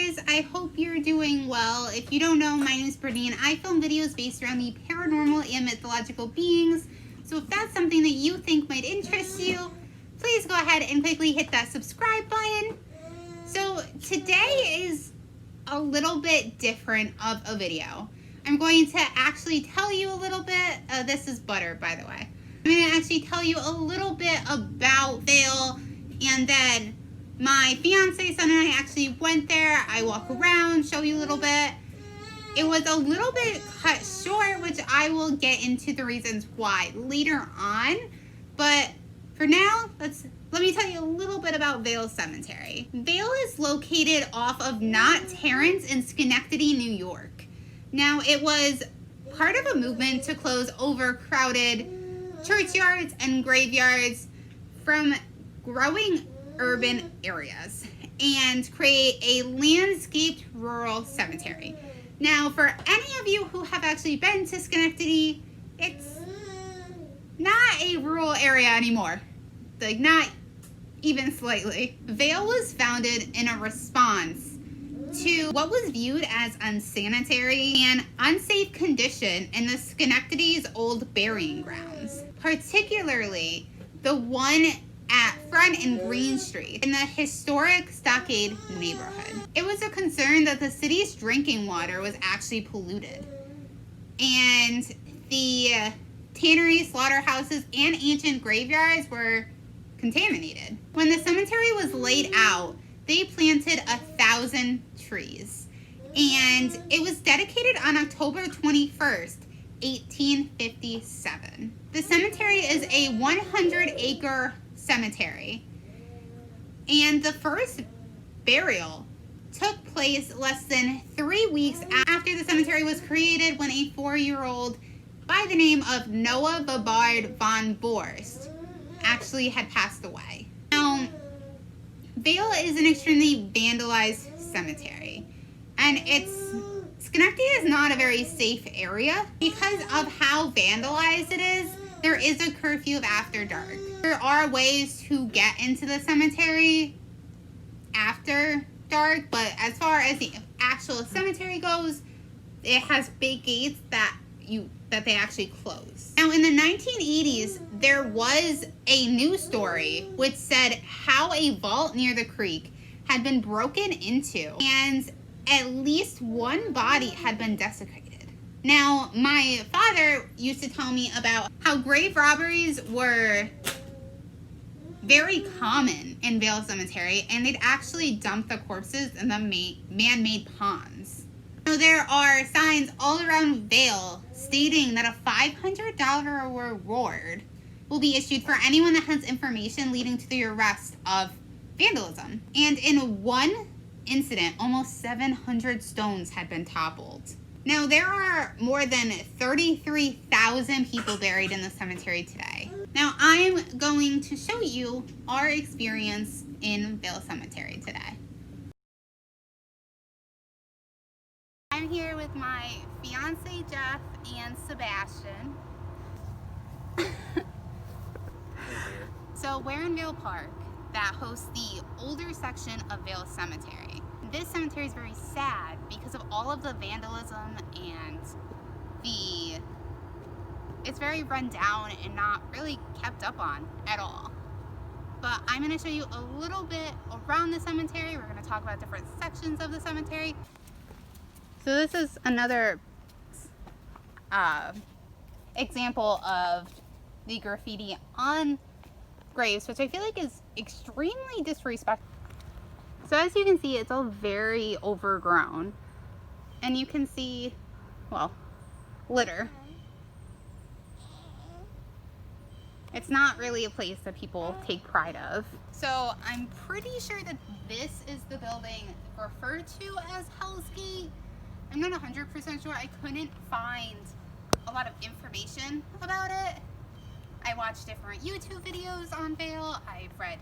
guys, I hope you're doing well. If you don't know, my name is Brittany and I film videos based around the paranormal and mythological beings. So if that's something that you think might interest you, please go ahead and quickly hit that subscribe button. So today is a little bit different of a video. I'm going to actually tell you a little bit, this is butter by the way. I'm going to actually tell you a little bit about Vale, and then my fiance, son, and I actually went there. I walk around, show you a little bit. It was a little bit cut short, which I will get into the reasons why later on. But for now, let me tell you a little bit about Vale Cemetery. Vale is located off of Knott Terrace in Schenectady, New York. Now, it was part of a movement to close overcrowded churchyards and graveyards from growing urban areas and create a landscaped rural cemetery. Now, for any of you who have actually been to Schenectady, it's not a rural area anymore. Like, not even slightly. Vale was founded in a response to what was viewed as unsanitary and unsafe condition in the Schenectady's old burying grounds, particularly the one at Front and Green Street in the historic Stockade neighborhood. It was a concern that the city's drinking water was actually polluted, and the tanneries, slaughterhouses, and ancient graveyards were contaminated. When the cemetery was laid out, they planted 1,000 trees, and it was dedicated on October 21st, 1857. The cemetery is a 100-acre cemetery, and the first burial took place less than 3 weeks after the cemetery was created, when a 4-year-old by the name of Noah Babard von Borst actually had passed away. Now, Vale is an extremely vandalized cemetery, and Schenectady is not a very safe area. Because of how vandalized it is, there is a curfew of after dark. There are ways to get into the cemetery after dark, but as far as the actual cemetery goes, it has big gates that they actually close. Now, in the 1980s, there was a news story which said how a vault near the creek had been broken into and at least one body had been desecrated. Now, my father used to tell me about how grave robberies were very common in Vale Cemetery, and they'd actually dump the corpses in the man-made ponds. Now, there are signs all around Vale stating that a $500 reward will be issued for anyone that has information leading to the arrest of vandalism. And in one incident, almost 700 stones had been toppled. Now, there are more than 33,000 people buried in the cemetery today. Now, I'm going to show you our experience in Vale Cemetery today. I'm here with my fiance Jeff and Sebastian. So we're in Vale Park that hosts the older section of Vale Cemetery. This cemetery is very sad because of all of the vandalism, and it's very run down and not really kept up on at all. But I'm going to show you a little bit around the cemetery. We're going to talk about different sections of the cemetery. So this is another example of the graffiti on graves, which I feel like is extremely disrespectful. So as you can see, it's all very overgrown, and you can see, well, litter. It's not really a place that people take pride of. So I'm pretty sure that this is the building referred to as Hell's Gate. I'm not 100% sure. I couldn't find a lot of information about it. I watched different YouTube videos on Vale. I've read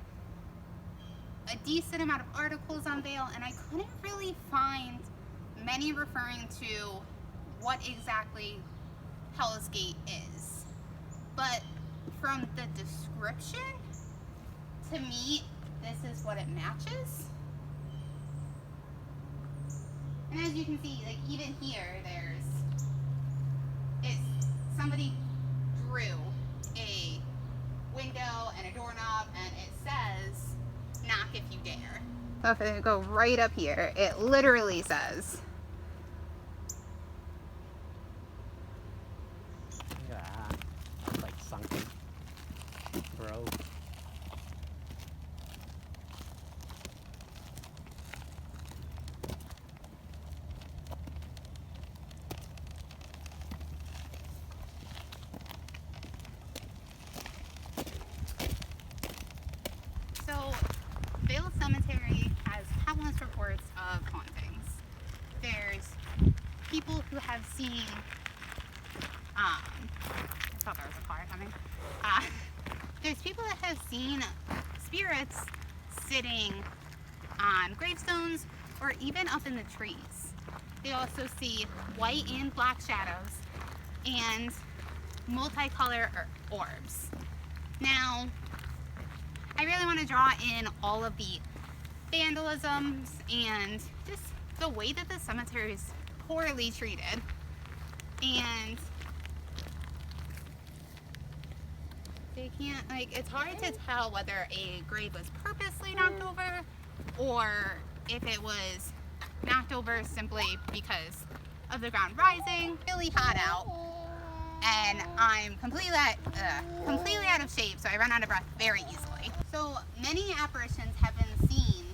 a decent amount of articles on Vale, and I couldn't really find many referring to what exactly Hell's Gate is. But from the description, to me, this is what it matches. And as you can see, like even here, somebody drew a window and a doorknob, and it says, "Knock if you dare." So if I go right up here, it literally says. Yeah, it's like sunken, broke. So, Vale Cemetery has countless reports of hauntings. There's people who have seen, I thought there was a car coming. There's people that have seen spirits sitting on gravestones or even up in the trees. They also see white and black shadows and multicolor orbs. Now, I really want to draw in all of the vandalisms and just the way that the cemetery is poorly treated. And they can't, like, it's hard to tell whether a grave was purposely knocked over or if it was knocked over simply because of the ground rising. Really hot out, and I'm completely out of shape, so I run out of breath very easily. So many apparitions have been seen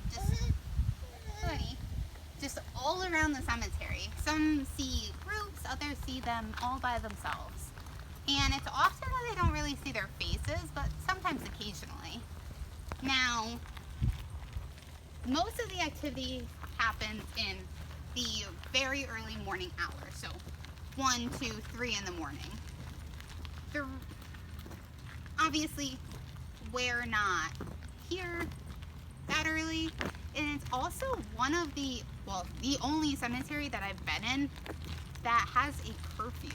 just all around the cemetery. Some see groups, others see them all by themselves. And it's often that they don't really see their faces, but sometimes occasionally. Now, most of the activity happens in the very early morning hours, so 1, 2, 3 in the morning. Obviously, we're not here that early, and it's also one of the only cemetery that I've been in that has a curfew.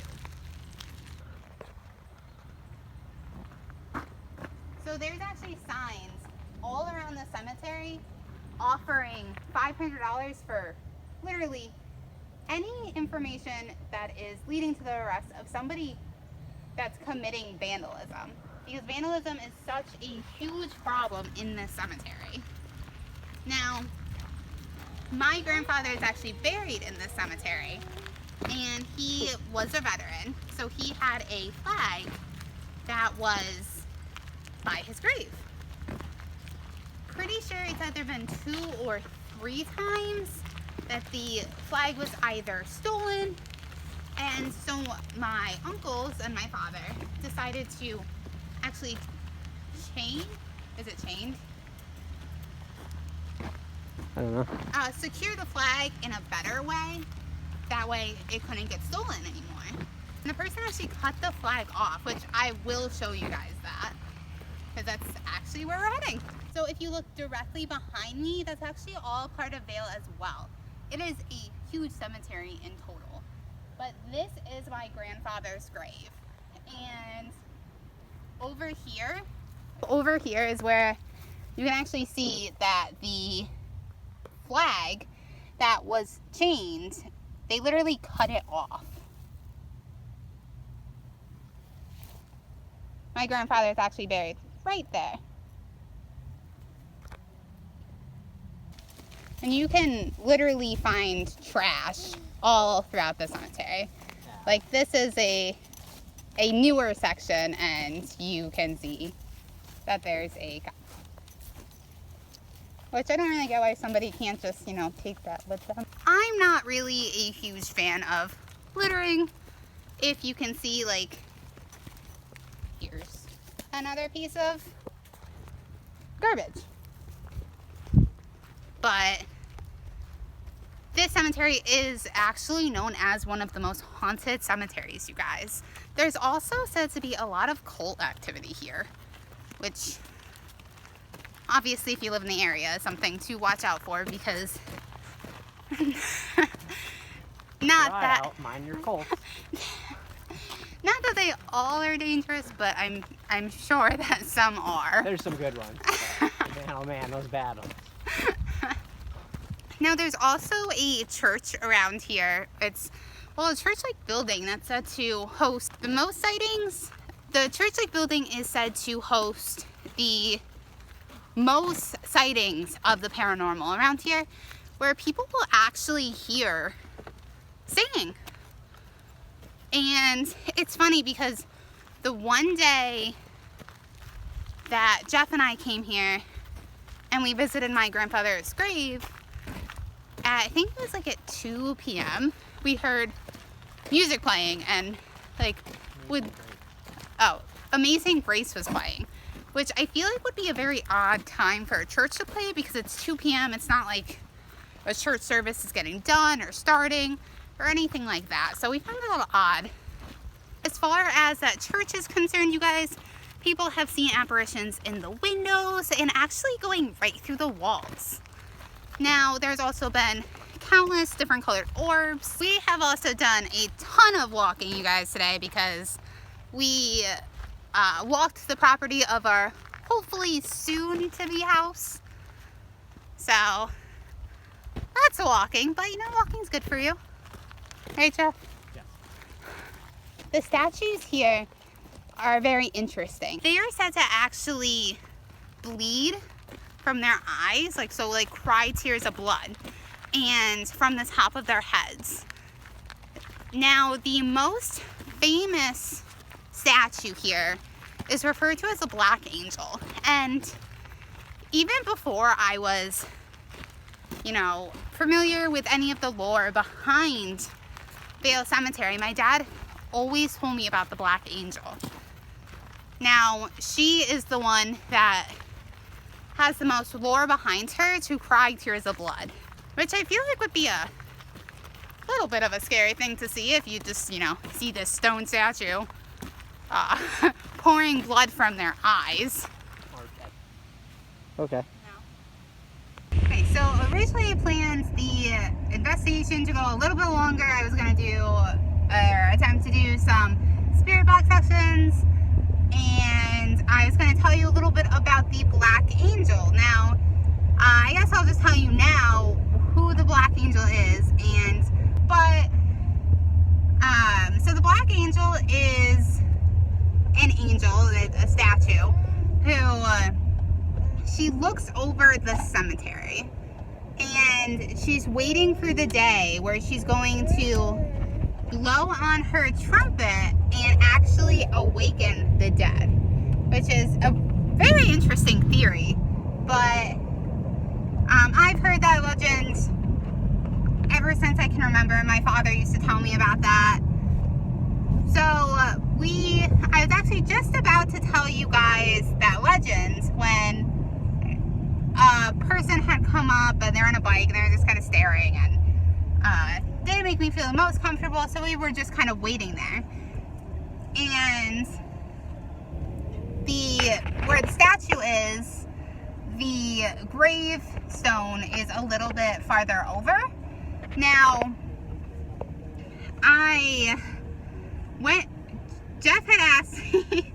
So there's actually signs all around the cemetery offering $500 for literally any information that is leading to the arrest of somebody that's committing vandalism. Because vandalism is such a huge problem in this cemetery. Now, my grandfather is actually buried in this cemetery, and he was a veteran, so he had a flag that was by his grave. Pretty sure it's either been 2 or 3 times that the flag was either stolen, and so my uncles and my father decided to actually chained? I don't know. Secure the flag in a better way. That way it couldn't get stolen anymore. And the person actually cut the flag off, which I will show you guys that, because that's actually where we're heading. So if you look directly behind me, that's actually all part of Vale as well. It is a huge cemetery in total. But this is my grandfather's grave. And over here is where you can actually see that the flag that was chained, they literally cut it off. My grandfather is actually buried right there. And you can literally find trash all throughout the cemetery. Like, this is a newer section, and you can see that there's a cup. Which I don't really get why somebody can't just, take that with them. I'm not really a huge fan of littering. If you can see, like, here's another piece of garbage. But this cemetery is actually known as one of the most haunted cemeteries, you guys. There's also said to be a lot of cult activity here, which obviously if you live in the area is something to watch out for, because mind your cult. Not that they all are dangerous, but I'm sure that some are. There's some good ones. Oh man, those bad ones. Now there's also a church around here. It's, well, a church-like building that's said to host the most sightings. The church-like building is said to host the most sightings of the paranormal around here, where people will actually hear singing. And it's funny because the one day that Jeff and I came here and we visited my grandfather's grave, I think it was like at 2 p.m. we heard music playing, and like Amazing Grace was playing, which I feel like would be a very odd time for a church to play because it's 2 p.m. It's not like a church service is getting done or starting or anything like that. So we found it a little odd. As far as that church is concerned, you guys, people have seen apparitions in the windows and actually going right through the walls. Now, there's also been countless different colored orbs. We have also done a ton of walking, you guys, today because we walked the property of our hopefully soon-to-be house. So, that's walking, but you know, walking's good for you. Right, Jeff? Yes. The statues here are very interesting. They are said to actually bleed from their eyes, like cry tears of blood, and from the top of their heads. Now, the most famous statue here is referred to as a black angel. And even before I was, you know, familiar with any of the lore behind Vale Cemetery, my dad always told me about the black angel. Now, she is the one that has the most lore behind her to cry tears of blood, which I feel like would be a little bit of a scary thing to see if you just, you know, see this stone statue pouring blood from their eyes. Okay. Okay, so originally I planned the investigation to go a little bit longer. I was going to do, or attempt to do some spirit box sessions, and I was going to tell you a little bit about the Black Angel. Now, I guess I'll just tell you now who the Black Angel is, so the Black Angel is an angel, a statue, who, she looks over the cemetery, and she's waiting for the day where she's going to blow on her trumpet and actually awaken the dead, which is a very interesting theory. But I've heard that legend ever since I can remember. My father used to tell me about that. So I was actually just about to tell you guys that legend when a person had come up and they're on a bike and they were just kind of staring, and didn't make me feel the most comfortable, so we were just kind of waiting there. And where the statue is, the gravestone is a little bit farther over. Now, Jeff had asked me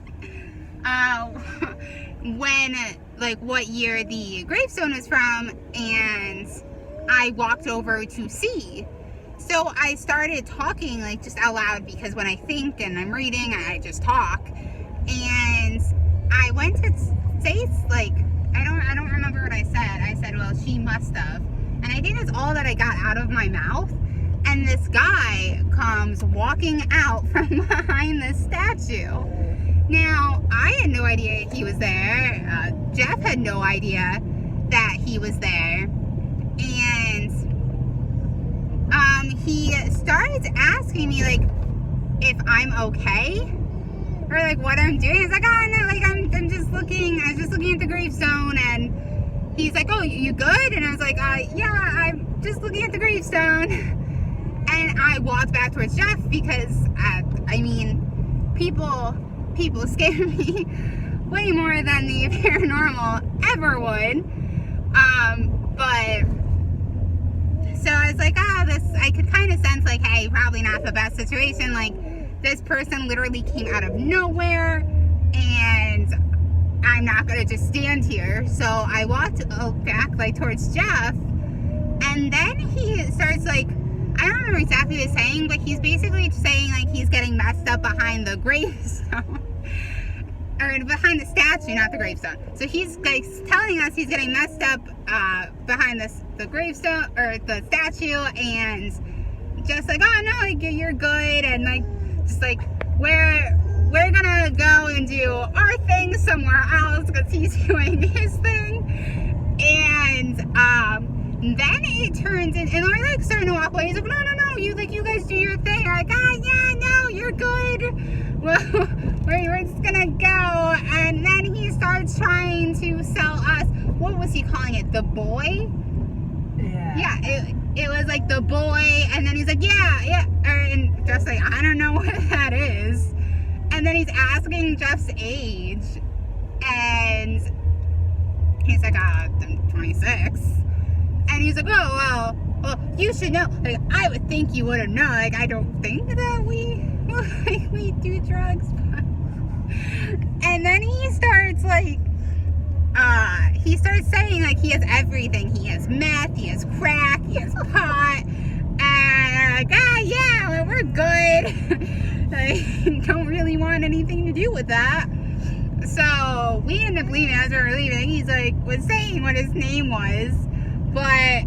what year the gravestone is from, and I walked over to see. So I started talking just out loud, because when I think and I'm reading, I just talk. And I went to say, I don't remember what I said. I said, well, she must have. And I think that's all that I got out of my mouth. And this guy comes walking out from behind the statue. Now, I had no idea he was there. Jeff had no idea that he was there. And he started asking me, if I'm okay, or what I'm doing. He's like, oh no, I'm just looking. I was just looking at the gravestone, and he's like, oh, you good? And I was like, yeah, I'm just looking at the gravestone. And I walked back towards Jeff because, people scare me way more than the paranormal ever would. So I was like, I could kind of sense, hey, probably not the best situation. This person literally came out of nowhere, and I'm not going to just stand here. So I walked back, towards Jeff, and And then he starts like, I don't remember exactly what he's saying, but he's basically saying like he's getting messed up behind the gravestone. Or behind the statue, not the gravestone. So he's like telling us he's getting messed up behind the gravestone or the statue, and just like, oh no, like you're good, and like just like we're gonna go and do our thing somewhere else because he's doing his thing. And then it turns in, and we're like starting to walk away. He's like, no, you guys do your thing. We're like, yeah, no, you're good. Well, we're just gonna go. And then he starts trying to sell us, what was he calling it? The boy? Yeah, it was like the boy. And then he's like, yeah. And Jeff's like, I don't know what that is. And then he's asking Jeff's age. And he's like, I'm 26. And he's like, oh, well, you should know. Like, I would think you would have known. Like, I don't think that we do drugs. And then he starts like, he starts saying like he has everything. He has meth, he has crack, he has pot. And like, yeah, well, we're good. I don't really want anything to do with that. So we end up leaving. As we were leaving, he's like, was saying what his name was, but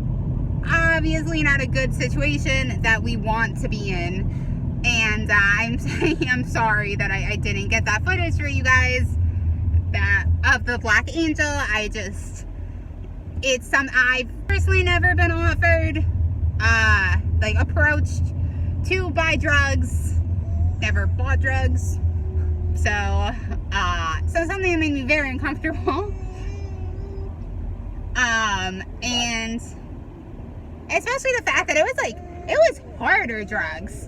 obviously not a good situation that we want to be in. And I'm saying I'm sorry that I didn't get that footage for you guys, that of the Black Angel. It's something I've personally never been offered, like approached to buy drugs, never bought drugs. So something that made me very uncomfortable. And especially the fact that it was harder drugs.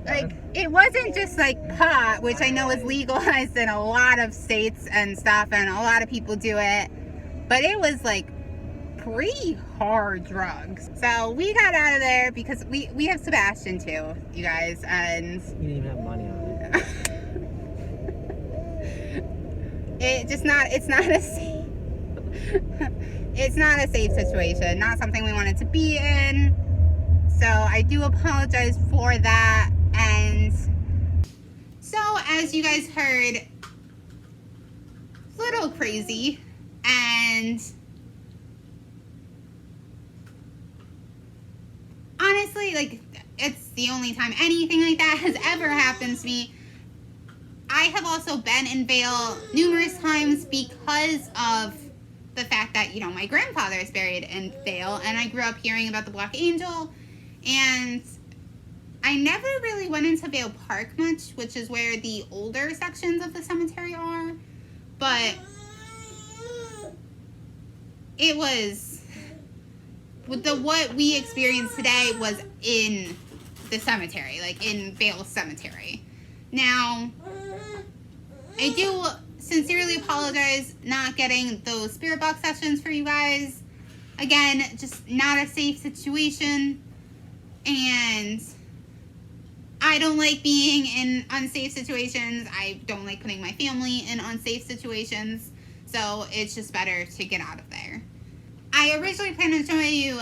Like, it wasn't just like pot, which I know is legalized in a lot of states and stuff, and a lot of people do it, but it was like pretty hard drugs. So we got out of there because we have Sebastian too, you guys, and We didn't even have money on it. it's not a safe it's not a safe situation, not something we wanted to be in. So I do apologize for that. And so, as you guys heard, little crazy, and honestly, like, it's the only time anything like that has ever happened to me. I have also been in Vale numerous times because of the fact that, my grandfather is buried in Vale, and I grew up hearing about the Black Angel, and I never really went into Vale Park much, which is where the older sections of the cemetery are, but it was, what we experienced today was in the cemetery, like in Vale Cemetery. Now, I do sincerely apologize not getting those spirit box sessions for you guys. Again, just not a safe situation, and I don't like being in unsafe situations. I don't like putting my family in unsafe situations, so it's just better to get out of there. I originally planned on showing you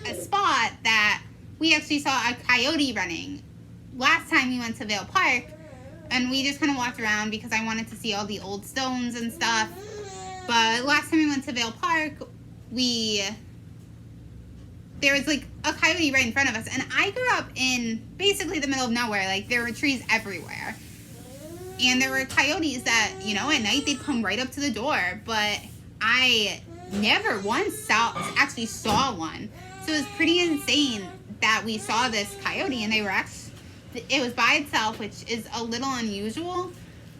a spot that we actually saw a coyote running last time we went to Vale Park, and we just kind of walked around because I wanted to see all the old stones and stuff. But last time we went to Vale Park, there was like a coyote right in front of us, and I grew up in basically the middle of nowhere. Like, there were trees everywhere, and there were coyotes that, at night they'd come right up to the door, but I never once actually saw one. So it was pretty insane that we saw this coyote, and it was by itself, which is a little unusual,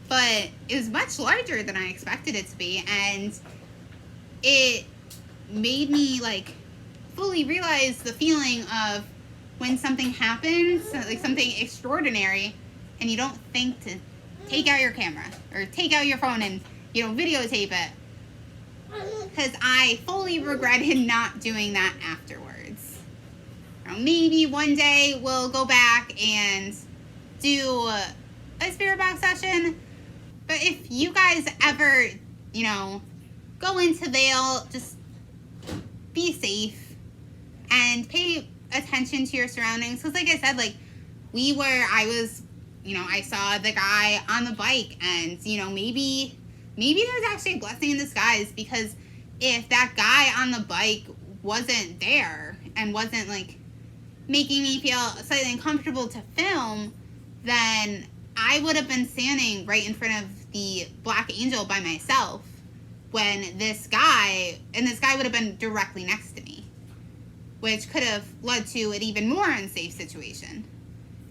but it was much larger than I expected it to be, and it made me like fully realize the feeling of when something happens, like something extraordinary, and you don't think to take out your camera or take out your phone and videotape it, because I fully regretted not doing that afterwards. Maybe one day we'll go back and do a spirit box session, but if you guys ever go into Vale, just be safe and pay attention to your surroundings. Because like I said, like I saw the guy on the bike, and maybe there's actually a blessing in disguise, because if that guy on the bike wasn't there and wasn't like making me feel slightly uncomfortable to film, then I would have been standing right in front of the Black Angel by myself when this guy would have been directly next to me, which could have led to an even more unsafe situation.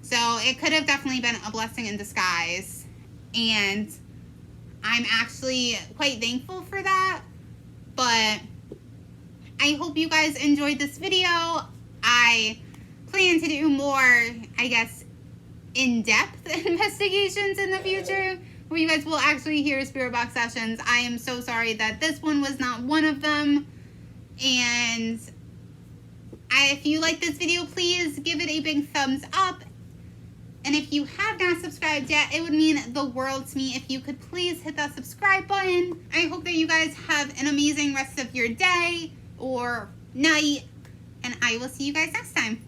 So it could have definitely been a blessing in disguise, and I'm actually quite thankful for that. But I hope you guys enjoyed this video. I plan to do more, I guess, in-depth investigations in the future, where you guys will actually hear spirit box sessions. I am so sorry that this one was not one of them. And if you like this video, please give it a big thumbs up. And if you have not subscribed yet, it would mean the world to me if you could please hit that subscribe button. I hope that you guys have an amazing rest of your day or night, and I will see you guys next time.